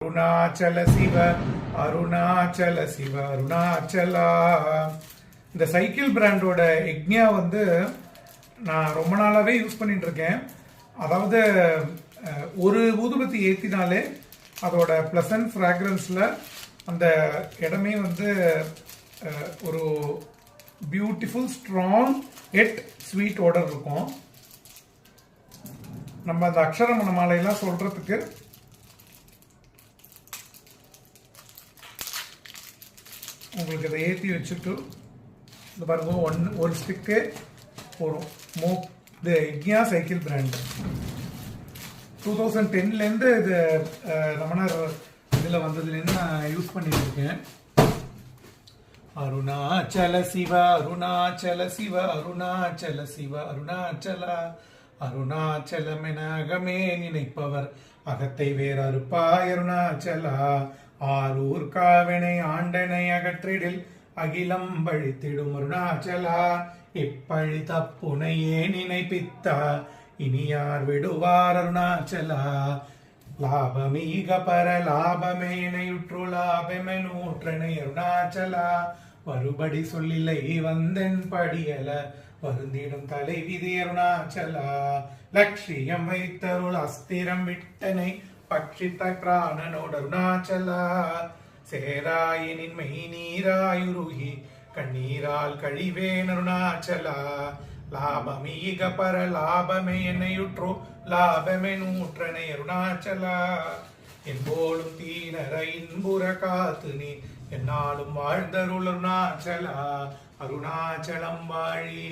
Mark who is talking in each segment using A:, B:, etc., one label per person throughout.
A: அருணாச்சல சிவ அருணாச்சல சிவ அருணாச்சலா. இந்த சைக்கிள் பிராண்டோட யக்ஞா வந்து நான் ரொம்ப நாளாவே யூஸ் பண்ணிட்டு இருக்கேன். அதாவது ஒரு ஊதுபத்தி ஏற்றினாலே அதோட ப்ளசன்ட் ஃப்ராக்ரன்ஸில் அந்த இடமே வந்து ஒரு பியூட்டிஃபுல் ஸ்ட்ராங் எட் ஸ்வீட் ஆர்டர் இருக்கும். நம்ம அந்த அக்ஷர மணமாலையெல்லாம் சொல்றதுக்கு உங்களுக்கு இதை ஏற்றி வச்சுட்டு இந்த பாருங்க ஒரு ஸ்டிக்கு போடும். இது யக்ஞா சைக்கிள் பிராண்ட் 2010லேருந்து இது ரமணர் இதில் வந்ததுலேருந்து நான் யூஸ் பண்ணிட்டு இருக்கேன். அருணாச்சல சிவ அருணாச்சல சிவ அருணாச்சல சிவ அருணாச்சலா. அருணாச்சலம் என அகமே நினைப்பவர் அகத்தை வேற அறுப்பாய் அருணாச்சலா. ஆரூர் காவினை ஆண்டனை அகற்றிடில் அகிலம் பழித்திடும் அருணாச்சலா. இப்பழி தப்புனையே நினைப்பித்தா இனி யார் விடுவார் அருணாச்சலா. லாபமீக பர லாபமேனையுற்று லாபமெனூற்றனை அருணாச்சலா. வருபடி சொல்லிலை வந்தென் படியல வருந்திடும் தலைவிதி அருணாச்சலா. லட்சியம் வைத்தருள் அஸ்திரம் விட்டனை பட்சித்த பிராணனோடு அருணாச்சலா. சேராயினின் மெய் நீராயுருகி கண்ணீரால் கழிவேன் அருணாச்சலா. லாபமீக பர லாபமே என்னையுற்றோ லாபமே நூற்றனை அருணாச்சலா. என்போலும் தீனர இன்புற காத்து நீ என்னாலும் வாழ்ந்தருள் அருணாச்சலா. அருணாச்சலம் வாழி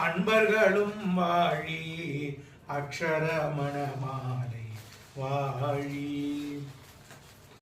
A: அன்பர்களும் வாழி அக்ஷர மணமாலை வாழி.